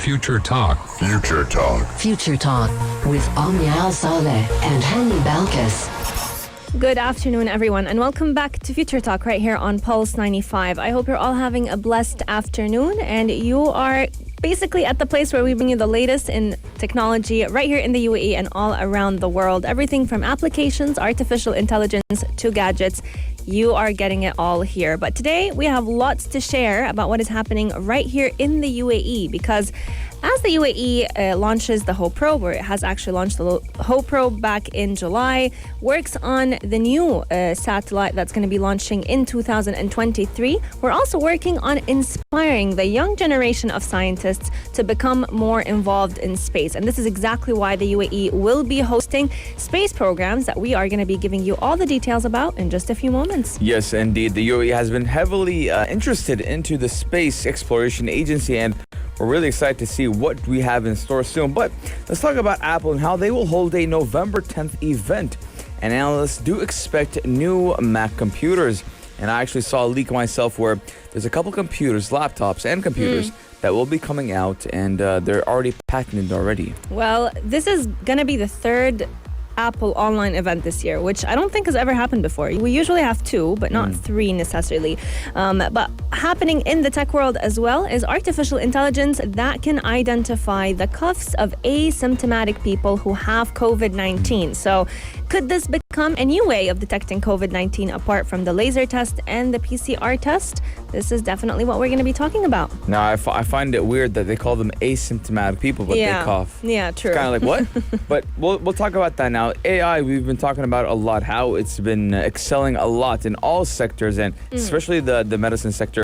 Future Talk. Future Talk. Future Talk with Omnia Al Saleh and Hani Balkis. Good afternoon, everyone, and welcome back to Future Talk right here on Pulse 95. I hope you're all having a blessed afternoon and you are basically at the place where we bring you the latest in technology right here in the UAE and all around the world. Everything from applications, artificial intelligence to gadgets. You are getting it all here. But today we have lots to share about what is happening right here in the UAE, because as the UAE launches the Hope Probe, or it has actually launched the Hope Probe back in July, works on the new satellite that's going to be launching in 2023. We're also working on inspiring the young generation of scientists to become more involved in space. And this is exactly why the UAE will be hosting space programs that we are going to be giving you all the details about in just a few moments. Yes, indeed. The UAE has been heavily interested into the Space Exploration Agency, and we're really excited to see what we have in store soon. But let's talk about Apple and how they will hold a November 10th event. And analysts do expect new Mac computers. And I actually saw a leak myself where there's a couple computers, laptops and computers, that will be coming out, and they're already patented already. Well, this is going to be the third Apple online event this year, which I don't think has ever happened before. We usually have two, but not three necessarily. But happening in the tech world as well is artificial intelligence that can identify the coughs of asymptomatic people who have COVID-19. So could this become a new way of detecting COVID-19 apart from the laser test and the PCR test? This is definitely what we're going to be talking about. Now, I find it weird that they call them asymptomatic people, but they cough. Yeah, true. It's kind of like, what? But we'll talk about that now. AI, we've been talking about a lot, how it's been excelling a lot in all sectors, and especially the medicine sector.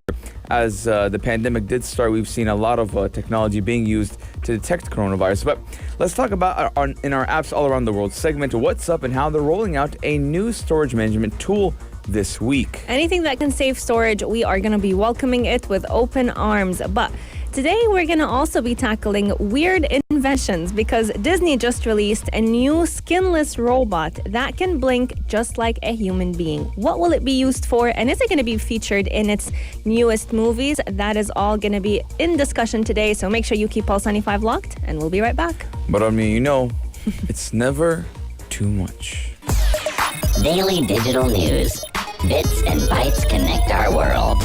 As the pandemic did start, we've seen a lot of technology being used to detect coronavirus. But let's talk about in our apps all around the world segment, what's up and how they're rolling out a new storage management tool this week. Anything that can save storage, we are going to be welcoming it with open arms. But today we're going to also be tackling weird inventions, because Disney just released a new skinless robot that can blink just like a human being. What will it be used for, and is it going to be featured in its newest movies? That is all going to be in discussion today, so make sure you keep Pulse 95 locked, and we'll be right back. But I mean, it's never too much. Daily digital news. Bits and bytes connect our world.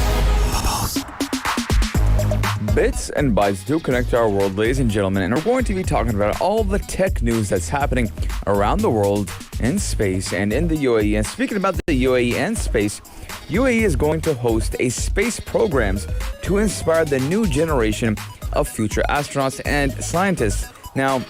Bits and bytes do connect our world, ladies and gentlemen, and we're going to be talking about all the tech news that's happening around the world, in space, and in the UAE. And speaking about the UAE and space, UAE is going to host a space programs to inspire the new generation of future astronauts and scientists. Now,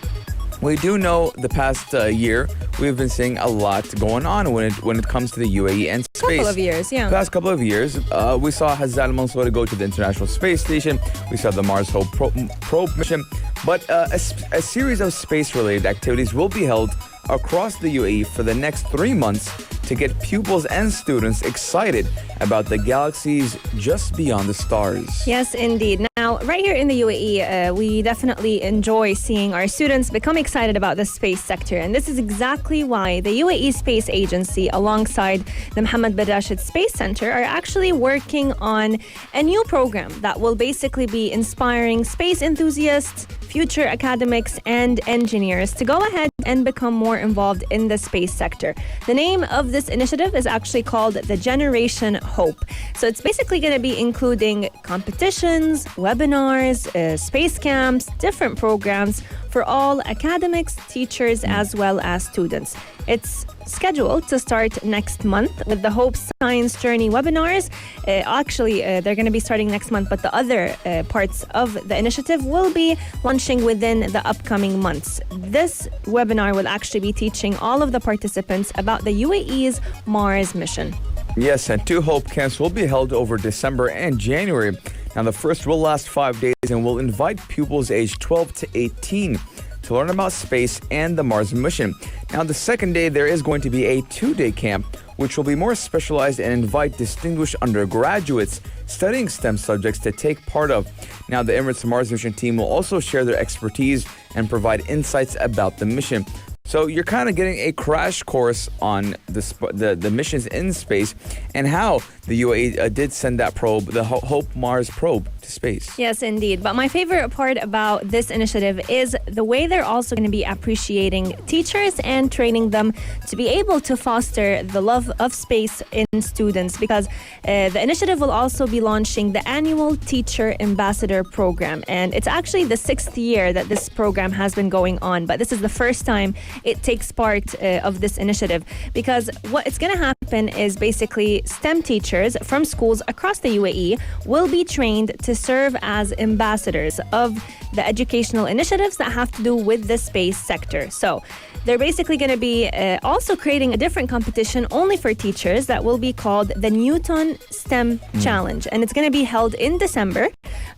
we do know the past year we've been seeing a lot going on when it comes to the UAE and space. Couple of years, yeah. Past couple of years, we saw Hazal Mansour go to the International Space Station. We saw the Mars Hope probe mission. But a series of space-related activities will be held across the UAE for the next 3 months to get pupils and students excited about the galaxies just beyond the stars. Yes, indeed. Now, right here in the UAE, we definitely enjoy seeing our students become excited about the space sector. And this is exactly why the UAE Space Agency, alongside the Mohammed bin Rashid Space Center, are actually working on a new program that will basically be inspiring space enthusiasts, future academics, and engineers to go ahead and become more involved in the space sector. The name of this initiative is actually called the Generation Hope. So it's basically going to be including competitions, webinars, space camps, different programs for all academics, teachers, as well as students. It's scheduled to start next month with the Hope Science Journey webinars. They're going to be starting next month, but the other parts of the initiative will be launching within the upcoming months. This webinar will actually be teaching all of the participants about the UAE's Mars mission. Yes, and 2 Hope camps will be held over December and January. Now, the first will last 5 days and will invite pupils aged 12 to 18 to learn about space and the Mars mission. Now, the second day, there is going to be a 2-day camp, which will be more specialized and invite distinguished undergraduates studying STEM subjects to take part of. Now, the Emirates Mars mission team will also share their expertise and provide insights about the mission. So you're kind of getting a crash course on the missions in space and how the UAE did send that probe, the Hope Mars probe, to space. Yes, indeed. But my favorite part about this initiative is the way they're also going to be appreciating teachers and training them to be able to foster the love of space in students, because the initiative will also be launching the annual Teacher Ambassador Program. And it's actually the 6th year that this program has been going on, but this is the first time it takes part of this initiative, because what it's going to happen is basically STEM teachers from schools across the UAE will be trained to serve as ambassadors of the educational initiatives that have to do with the space sector. So they're basically going to be also creating a different competition only for teachers that will be called the Newton STEM Challenge. And it's going to be held in December.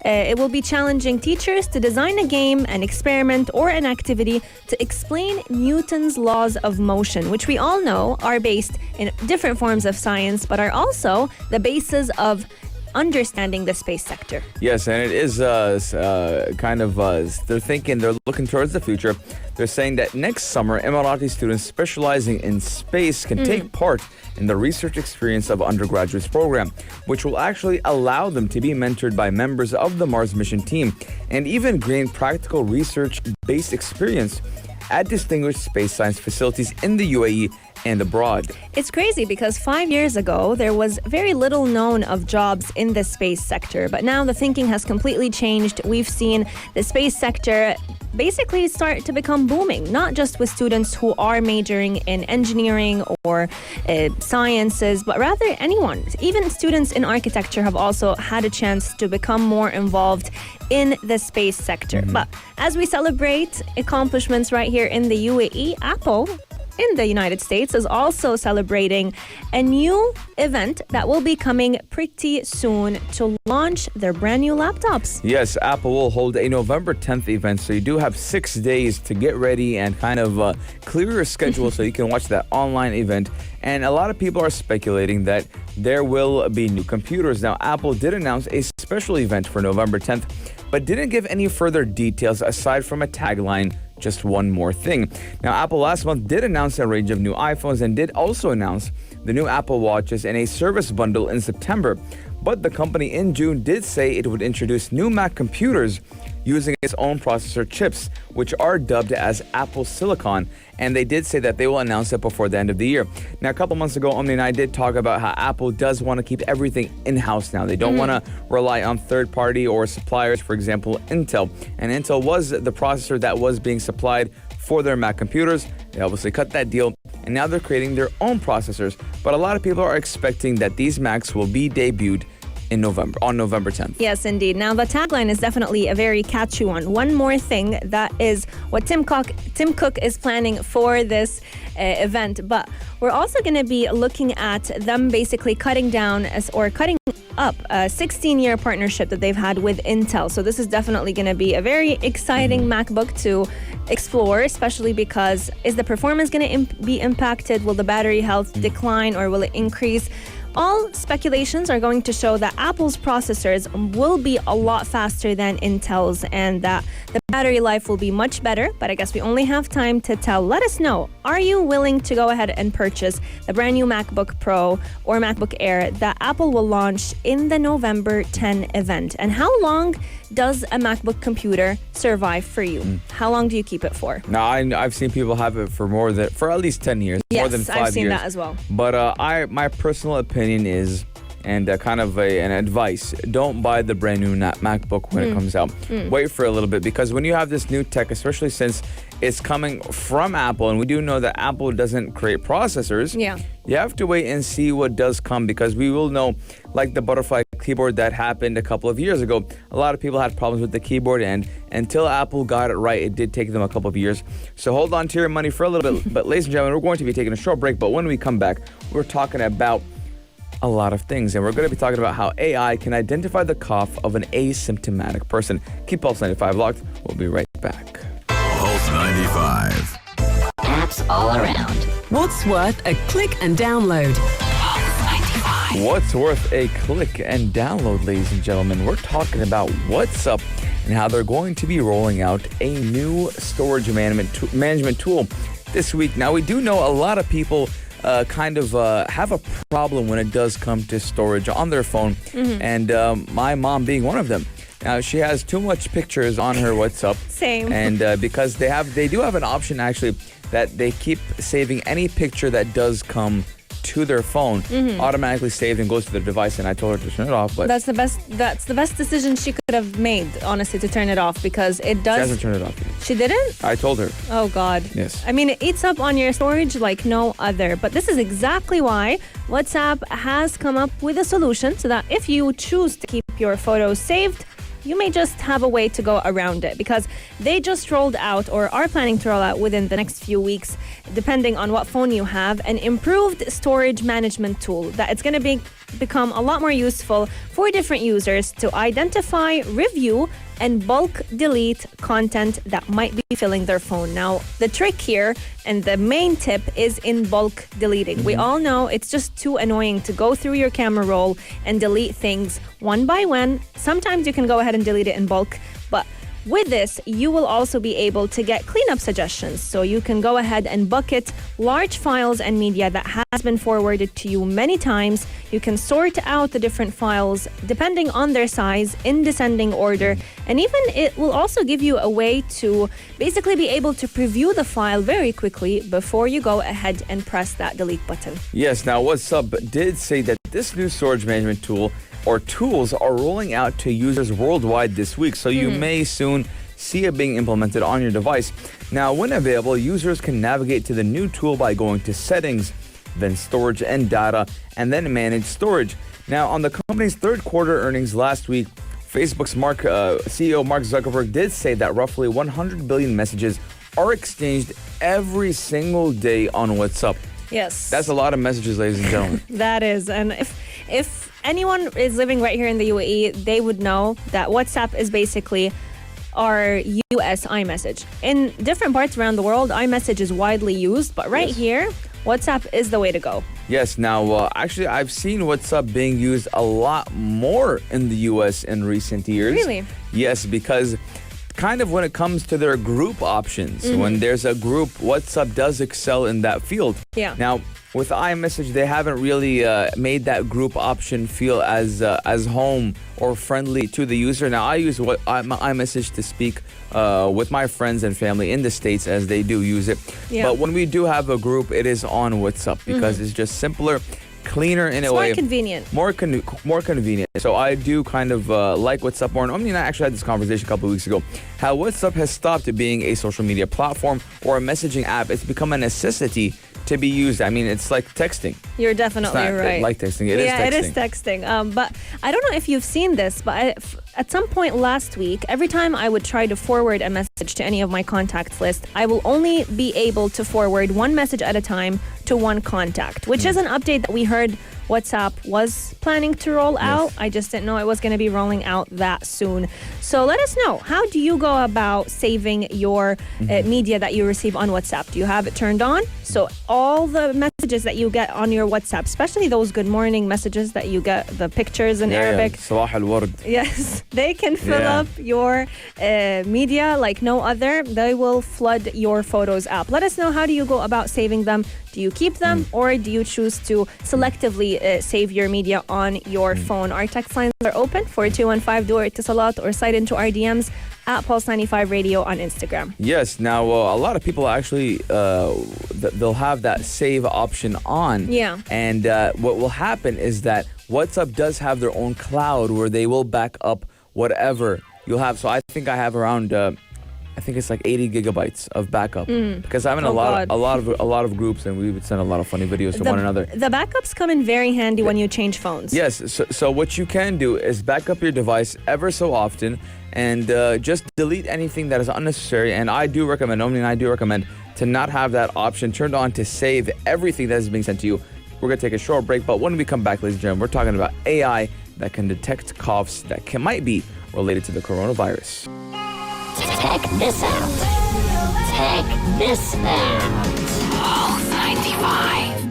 It will be challenging teachers to design a game, an experiment, or an activity to explain Newton's laws of motion, which we all know are based in different forms of science, but are also the basis of understanding the space sector. Yes, and it is they're looking towards the future. They're saying that next summer, Emirati students specializing in space can take part in the research experience of undergraduates program, which will actually allow them to be mentored by members of the Mars mission team and even gain practical research-based experience at distinguished space science facilities in the UAE and abroad. It's crazy because 5 years ago, there was very little known of jobs in the space sector. But now the thinking has completely changed. We've seen the space sector basically start to become booming, not just with students who are majoring in engineering or sciences, but rather anyone. Even students in architecture have also had a chance to become more involved in the space sector. But as we celebrate accomplishments right here in the UAE, Apple in the United States is also celebrating a new event that will be coming pretty soon to launch their brand new laptops. Yes, Apple will hold a November 10th event, so you do have 6 days to get ready and kind of clear your schedule so you can watch that online event. And a lot of people are speculating that there will be new computers. Now, Apple did announce a special event for November 10th, but didn't give any further details aside from a tagline, just one more thing. Now, Apple last month did announce a range of new iPhones and did also announce the new Apple Watches in a service bundle in September. But the company in June did say it would introduce new Mac computers using its own processor chips, which are dubbed as Apple Silicon, and they did say that they will announce it before the end of the year. Now, a couple months ago, Omni and I did talk about how Apple does want to keep everything in-house now. They don't want to rely on third-party or suppliers, for example, Intel. And Intel was the processor that was being supplied for their Mac computers. They obviously cut that deal, and now they're creating their own processors. But a lot of people are expecting that these Macs will be debuted on November 10th. Yes, indeed. Now, the tagline is definitely a very catchy one. One more thing, that is what Tim Cook is planning for this event. But we're also going to be looking at them basically cutting up a 16-year partnership that they've had with Intel. So this is definitely going to be a very exciting MacBook to explore, especially because is the performance going to be impacted? Will the battery health decline or will it increase? All speculations are going to show that Apple's processors will be a lot faster than Intel's and that the battery life will be much better, but I guess we only have time to tell. Let us know, are you willing to go ahead and purchase the brand new MacBook Pro or MacBook Air that Apple will launch in the November 10 event? And how long does a MacBook computer survive for you? How long do you keep it for? Now, I've seen people have it for at least 10 years, more than 5 years. Yes, I've seen that as well. But my personal opinion is, and kind of an advice, don't buy the brand new MacBook when it comes out. Wait for a little bit, because when you have this new tech, especially since it's coming from Apple, and we do know that Apple doesn't create processors, you have to wait and see what does come, because we will know, like the butterfly keyboard that happened a couple of years ago, a lot of people had problems with the keyboard, and until Apple got it right, it did take them a couple of years. So hold on to your money for a little bit. But ladies and gentlemen, we're going to be taking a short break, but when we come back, we're talking about a lot of things, and we're going to be talking about how AI can identify the cough of an asymptomatic person. Keep Pulse 95 locked. We'll be right back. Pulse 95. Apps all around. What's worth a click and download? What's worth a click and download, ladies and gentlemen? We're talking about what's up and how they're going to be rolling out a new storage management tool this week. Now, we do know a lot of people have a problem when it does come to storage on their phone, and my mom being one of them. Now, she has too much pictures on her WhatsApp. Same. And because they do have an option actually that they keep saving any picture that does come to their phone, automatically saved and goes to their device. And I told her to turn it off, but That's the best decision she could have made, honestly, to turn it off, because it does. she hasn't turned it off yet. She didn't? I told her. Oh, God. Yes. I mean, it eats up on your storage like no other. But this is exactly why WhatsApp has come up with a solution so that if you choose to keep your photos saved, you may just have a way to go around it, because they just rolled out, or are planning to roll out within the next few weeks, depending on what phone you have, an improved storage management tool that it's going to become a lot more useful for different users to identify, review, and bulk delete content that might be filling their phone. Now, the trick here and the main tip is in bulk deleting. We all know it's just too annoying to go through your camera roll and delete things one by one. Sometimes you can go ahead and delete it in bulk, but with this, you will also be able to get cleanup suggestions. So you can go ahead and bucket large files and media that has been forwarded to you many times. You can sort out the different files depending on their size in descending order. And even it will also give you a way to basically be able to preview the file very quickly before you go ahead and press that delete button. Yes, now WhatsApp did say that this new storage management tool or tools are rolling out to users worldwide this week, so you may soon see it being implemented on your device. Now, when available, users can navigate to the new tool by going to Settings, then Storage and Data, and then Manage Storage. Now, on the company's third quarter earnings last week, Facebook's CEO Mark Zuckerberg did say that roughly 100 billion messages are exchanged every single day on WhatsApp. Yes. That's a lot of messages, ladies and gentlemen. That is. And if anyone is living right here in the UAE, they would know that WhatsApp is basically our US iMessage. In different parts around the world, iMessage is widely used, but right here, WhatsApp is the way to go. Yes, now, actually, I've seen WhatsApp being used a lot more in the US in recent years. Really? Yes, because kind of when it comes to their group options, when there's a group, WhatsApp does excel in that field. Yeah. Now, with iMessage, they haven't really made that group option feel as home or friendly to the user. Now, I use iMessage to speak with my friends and family in the States, as they do use it. Yeah. But when we do have a group, it is on WhatsApp because it's just simpler, cleaner in a way. More convenient. More convenient. So I do kind of like WhatsApp more. And I mean, I actually had this conversation a couple of weeks ago. How WhatsApp has stopped being a social media platform or a messaging app. It's become a necessity to be used. I mean, it's like texting. You're definitely It's not right. like texting. It is texting. It is texting. But I don't know if you've seen this, but at some point last week, every time I would try to forward a message to any of my contacts list, I will only be able to forward one message at a time to one contact, which is an update that we heard WhatsApp was planning to roll out. I just didn't know it was going to be rolling out that soon. So let us know, how do you go about saving your media that you receive on WhatsApp? Do you have it turned on? So all the messages that you get on your WhatsApp, especially those good morning messages that you get, the pictures in Arabic. Sabah al-ward. Yes, they can fill up your media like no other. They will flood your Photos app. Let us know, how do you go about saving them? Do you keep them or do you choose to selectively save your media on your phone? Our text lines are open for 215 Dua Ittisalat, or slide into our DMs at Pulse 95 Radio on Instagram. Yes. Now, a lot of people actually, they'll have that save option on. Yeah. And what will happen is that WhatsApp does have their own cloud where they will back up whatever you'll have. So I think I have around, I think it's like 80 gigabytes of backup because I'm in a lot of groups, and we would send a lot of funny videos to one another. The backups come in very handy when you change phones. Yes. So what you can do is back up your device ever so often, and just delete anything that is unnecessary. And I do recommend, Omni and I do recommend, to not have that option turned on to save everything that is being sent to you. We're going to take a short break, but when we come back, ladies and gentlemen, we're talking about AI that can detect coughs that might be related to the coronavirus. Check this out. Check this out. Pulse 95.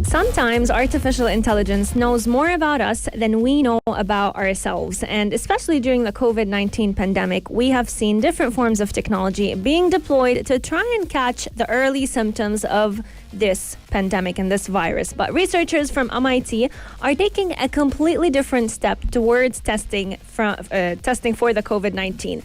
Sometimes artificial intelligence knows more about us than we know about ourselves. And especially during the COVID-19 pandemic, we have seen different forms of technology being deployed to try and catch the early symptoms of this pandemic and this virus. But researchers from MIT are taking a completely different step towards testing for the COVID-19.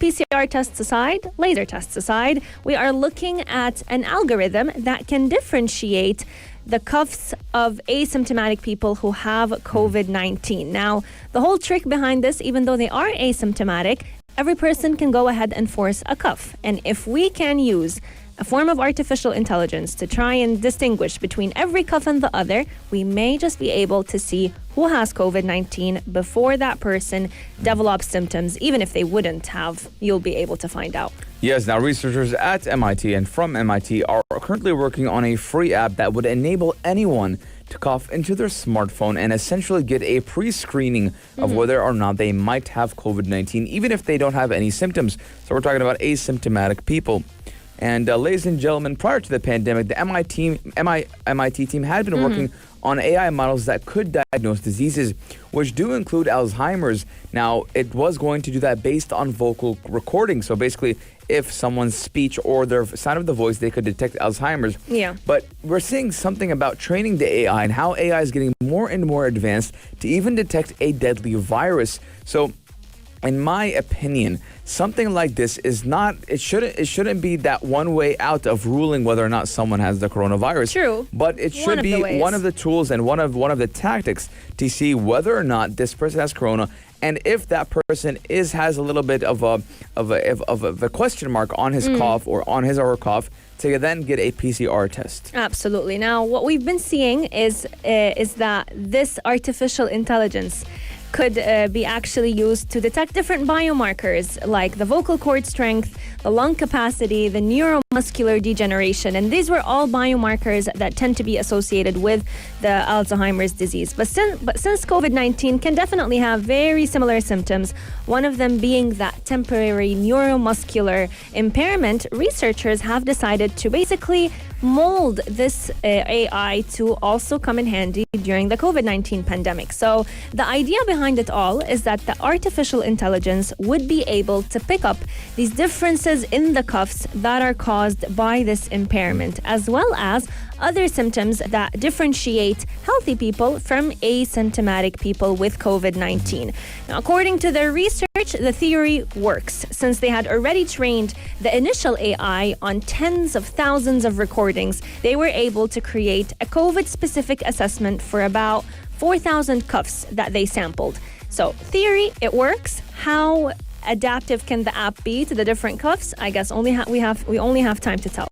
PCR tests aside, laser tests aside, we are looking at an algorithm that can differentiate the coughs of asymptomatic people who have COVID-19. Now, the whole trick behind this, even though they are asymptomatic, every person can go ahead and force a cough. And if we can use a form of artificial intelligence to try and distinguish between every cough and the other, we may just be able to see who has COVID-19 before that person develops symptoms. Even if they wouldn't have, you'll be able to find out. Yes, now researchers at MIT and from MIT are currently working on a free app that would enable anyone to cough into their smartphone and essentially get a pre-screening of whether or not they might have COVID-19, even if they don't have any symptoms. So we're talking about asymptomatic people. And ladies and gentlemen, prior to the pandemic, the MIT team had been working on AI models that could diagnose diseases, which do include Alzheimer's. Now, it was going to do that based on vocal recording. So basically, if someone's speech or their sound of the voice, they could detect Alzheimer's. Yeah. But we're seeing something about training the AI and how AI is getting more and more advanced to even detect a deadly virus. So in my opinion, something like this is not, it shouldn't be that one way out of ruling whether or not someone has the coronavirus. True. But it should be one of the tools and one of the tactics to see whether or not this person has corona, and if that person has a little bit of a question mark on his cough or on his or her cough, to then get a PCR test. Absolutely. Now, what we've been seeing is that this artificial intelligence could be actually used to detect different biomarkers like the vocal cord strength, the lung capacity, the neuromuscular degeneration. And these were all biomarkers that tend to be associated with the Alzheimer's disease. But since COVID-19 can definitely have very similar symptoms, one of them being that temporary neuromuscular impairment, researchers have decided to basically mold this AI to also come in handy during the COVID-19 pandemic. So the idea behind it all is that the artificial intelligence would be able to pick up these differences in the coughs that are caused by this impairment, as well as other symptoms that differentiate healthy people from asymptomatic people with COVID-19. Now, according to their research, the theory works. Since they had already trained the initial AI on tens of thousands of recordings, they were able to create a COVID-specific assessment for about 4,000 coughs that they sampled. So, theory, it works. How adaptive can the app be to the different coughs? I guess we only have time to tell.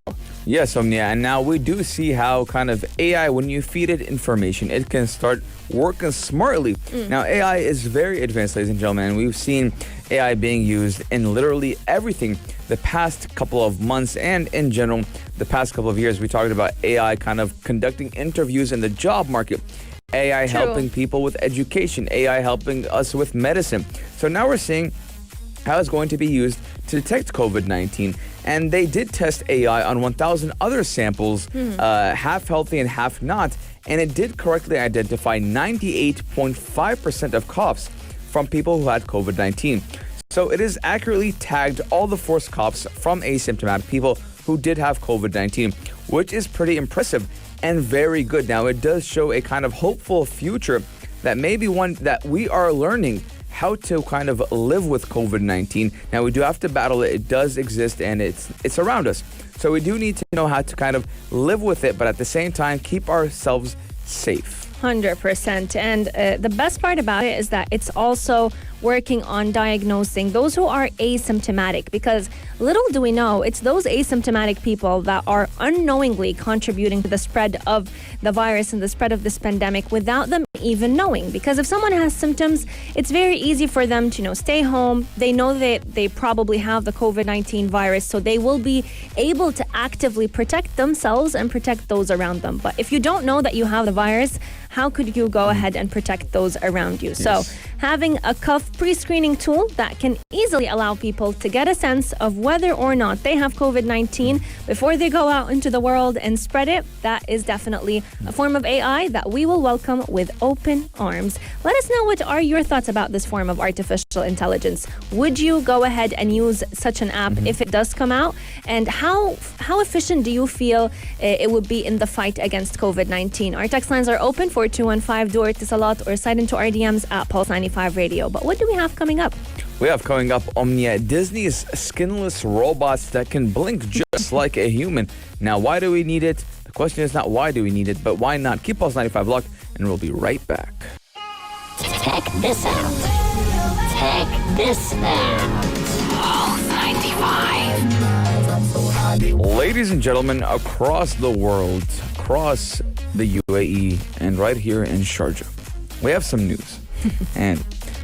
Yes, Omnia, and now we do see how kind of AI, when you feed it information, it can start working smartly. Now, AI is very advanced, ladies and gentlemen, and we've seen AI being used in literally everything the past couple of months, and in general, the past couple of years. We talked about AI kind of conducting interviews in the job market, AI helping people with education, AI helping us with medicine. So now we're seeing how it's going to be used to detect COVID-19. And they did test AI on 1,000 other samples, half healthy and half not. And it did correctly identify 98.5% of coughs from people who had COVID-19. So it has accurately tagged all the forced coughs from asymptomatic people who did have COVID-19, which is pretty impressive and very good. Now, it does show a kind of hopeful future that maybe one that we are learning how to kind of live with COVID-19. Now, we do have to battle it. It does exist, and it's around us. So we do need to know how to kind of live with it, but at the same time, keep ourselves safe. 100%. And the best part about it is that it's also working on diagnosing those who are asymptomatic, because little do we know, it's those asymptomatic people that are unknowingly contributing to the spread of the virus and the spread of this pandemic without them even knowing. Because if someone has symptoms, it's very easy for them to, stay home. They know that they probably have the COVID-19 virus, so they will be able to actively protect themselves and protect those around them. But if you don't know that you have the virus, how could you go ahead and protect those around you? Yes. So having a cuff pre-screening tool that can easily allow people to get a sense of whether or not they have COVID-19 before they go out into the world and spread it. That is definitely a form of AI that we will welcome with open arms. Let us know, what are your thoughts about this form of artificial intelligence? Would you go ahead and use such an app if it does come out? And how efficient do you feel it would be in the fight against COVID-19? Our text lines are open for 215 do Salat or slide into our DMs at Pulse 95 Radio. But what do we have coming up? We have coming up, Omnia, Disney's skinless robots that can blink just like a human. Now, why do we need it? The question is not why do we need it, but why not? Keep Pulse 95 locked, and we'll be right back. Check this out. Check this out. Pulse 95. Ladies and gentlemen, across the world, across the UAE, and right here in Sharjah, we have some news. And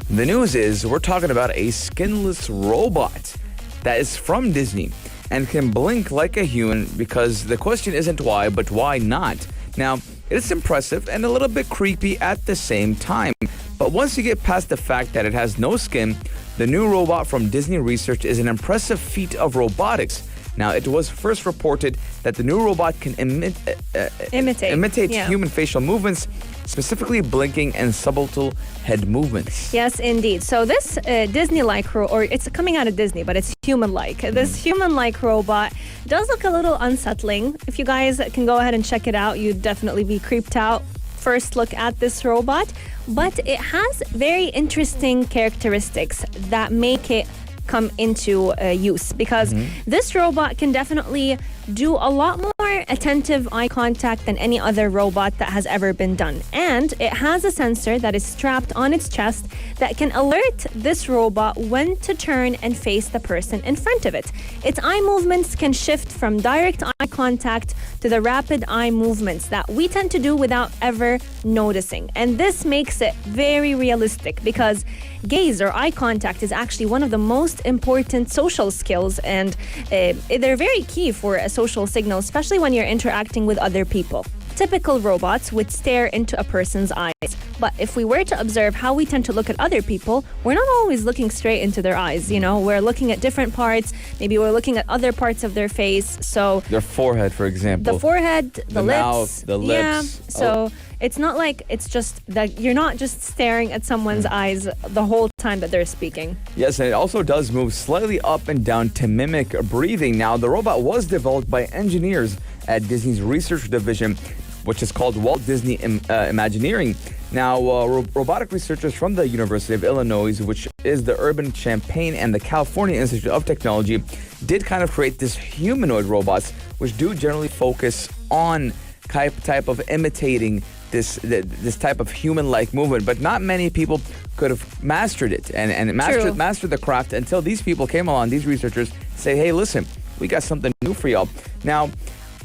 the news is we're talking about a skinless robot that is from Disney and can blink like a human, because the question isn't why, but why not? Now, it's impressive and a little bit creepy at the same time. But once you get past the fact that it has no skin, the new robot from Disney Research is an impressive feat of robotics. Now, it was first reported that the new robot can imitate human facial movements, specifically blinking and subtle head movements. Yes, indeed. So this Disney-like, or it's coming out of Disney, but it's human-like. This human-like robot does look a little unsettling. If you guys can go ahead and check it out, you'd definitely be creeped out. First look at this robot, but it has very interesting characteristics that make it come into use, because this robot can definitely do a lot more attentive eye contact than any other robot that has ever been done. And it has a sensor that is strapped on its chest that can alert this robot when to turn and face the person in front of it. Its eye movements can shift from direct eye contact to the rapid eye movements that we tend to do without ever noticing. And this makes it very realistic, because gaze or eye contact is actually one of the most important social skills, and they're very key for a social signal, especially when you're interacting with other people. Typical robots would stare into a person's eyes, but if we were to observe how we tend to look at other people, we're not always looking straight into their eyes. You know, we're looking at different parts. Maybe we're looking at other parts of their face. So their forehead, for example. The forehead, the lips, mouth, the lips. Yeah. So it's not like it's just that you're not just staring at someone's eyes the whole time that they're speaking. Yes, and it also does move slightly up and down to mimic breathing. Now, the robot was developed by engineers at Disney's research division, which is called Walt Disney Imagineering. Now, robotic researchers from the University of Illinois, which is the Urban Champaign, and the California Institute of Technology did kind of create this humanoid robots, which do generally focus on type of imitating this type of human-like movement, but not many people could have mastered it and mastered the craft until these people came along. These researchers say, "Hey, listen, we got something new for y'all." Now,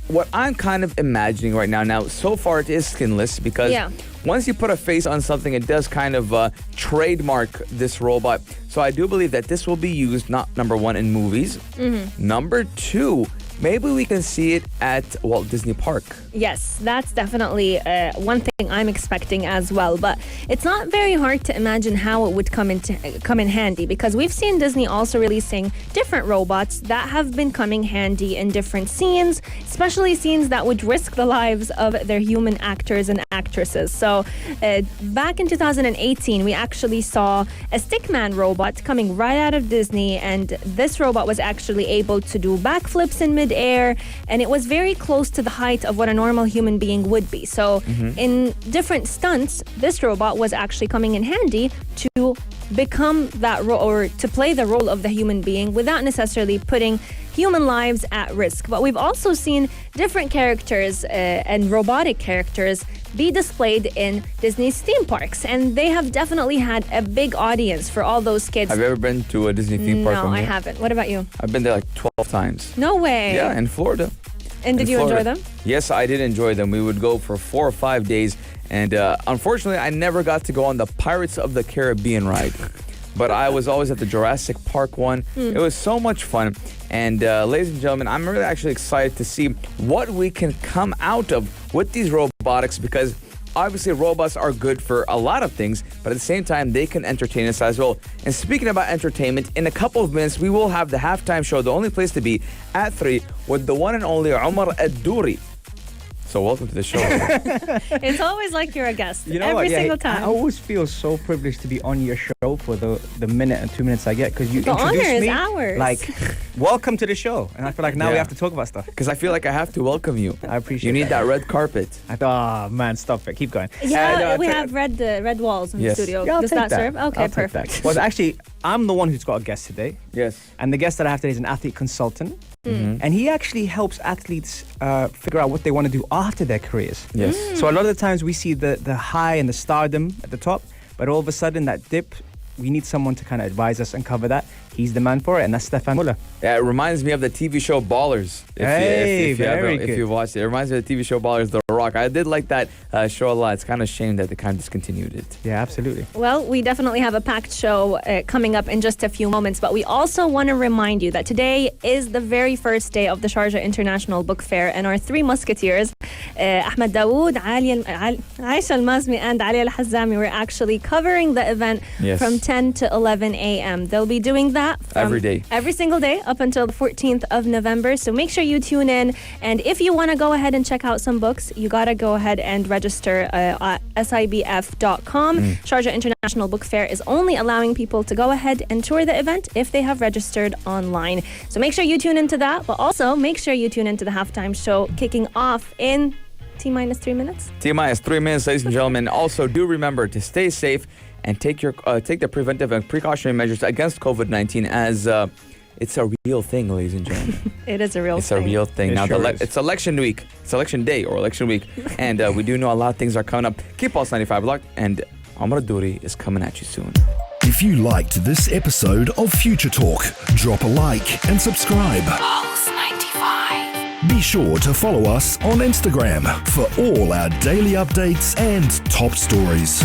what I'm kind of imagining right now, so far it is skinless, because once you put a face on something, it does kind of trademark this robot. So I do believe that this will be used, not number one, in movies. Number two, maybe we can see it at Walt Disney Park. Yes, that's definitely one thing I'm expecting as well. But it's not very hard to imagine how it would come in handy, because we've seen Disney also releasing different robots that have been coming handy in different scenes, especially scenes that would risk the lives of their human actors and actresses. So back in 2018, we actually saw a stickman robot coming right out of Disney, and this robot was actually able to do backflips in midair, and it was very close to the height of what a normal human being would be. So in different stunts, this robot was actually coming in handy to become that role, or to play the role of the human being without necessarily putting human lives at risk. But we've also seen different characters and robotic characters be displayed in Disney's theme parks, and they have definitely had a big audience for all those kids. Have you ever been to a Disney theme park? No, I haven't. What about you? I've been there like 12 times. No way. Yeah, in Florida. And did you enjoy them? Yes, I did enjoy them. We would go for 4 or 5 days, and unfortunately, I never got to go on the Pirates of the Caribbean ride. But I was always at the Jurassic Park one. It was so much fun. And ladies and gentlemen, I'm really actually excited to see what we can come out of with these robotics, because obviously robots are good for a lot of things, but at the same time, they can entertain us as well. And speaking about entertainment, in a couple of minutes, we will have the halftime show, the only place to be, at 3 with the one and only Omar Ad-Douri. So welcome to the show. It's always like you're a guest. You know every what? Yeah, single time. I always feel so privileged to be on your show for the minute and 2 minutes I get because you The introduce honor is me ours. like, welcome to the show, and I feel like now we Yeah. have to talk about stuff. Because I feel like I have to welcome you. I appreciate You need that red carpet. I thought, oh man, stop it, keep going. Yeah, no, we I- have red walls in Yes. the studio. Yeah, I'll Does take that serve? Okay, I'll take perfect. that. Well, actually, I'm the one who's got a guest today, Yes. and the guest that I have today is an athlete consultant. Mm. And he actually helps athletes figure out what they want to do after their careers. Yes. So a lot of the times we see the high and the stardom at the top, but all of a sudden that dip, we need someone to kind of advise us and cover that. He's the man for it, and that's Stefan Muller. Yeah, it reminds me of the TV show Ballers. If you watched it. It reminds me of the TV show Ballers, The Rock. I did like that show a lot. It's kind of a shame that they kind of discontinued it. Yeah, absolutely. Well, we definitely have a packed show coming up in just a few moments, but we also want to remind you that today is the very first day of the Sharjah International Book Fair, and our three musketeers, Ahmed Dawood, Aisha Al-Mazmi, and Ali Al-Hazami, we're actually covering the event Yes. from 10 to 11 a.m. They'll be doing that Every day. Every single day up until the 14th of November. So make sure you tune in. And if you want to go ahead and check out some books, you got to go ahead and register at sibf.com. Sharjah International Book Fair is only allowing people to go ahead and tour the event if they have registered online. So make sure you tune into that, but also make sure you tune into the halftime show kicking off in T-minus 3 minutes. T-minus 3 minutes, ladies and gentlemen. Also, do remember to stay safe and take the preventive and precautionary measures against COVID-19 as it's a real thing, ladies and gentlemen. It is a real It's thing. a real thing. It Now, sure is. it's election week. It's election day or election week. And we do know a lot of things are coming up. Keep Pulse 95 locked, and Omar Duri is coming at you soon. If you liked this episode of Future Talk, drop a like and subscribe. Pulse 95. Be sure to follow us on Instagram for all our daily updates and top stories.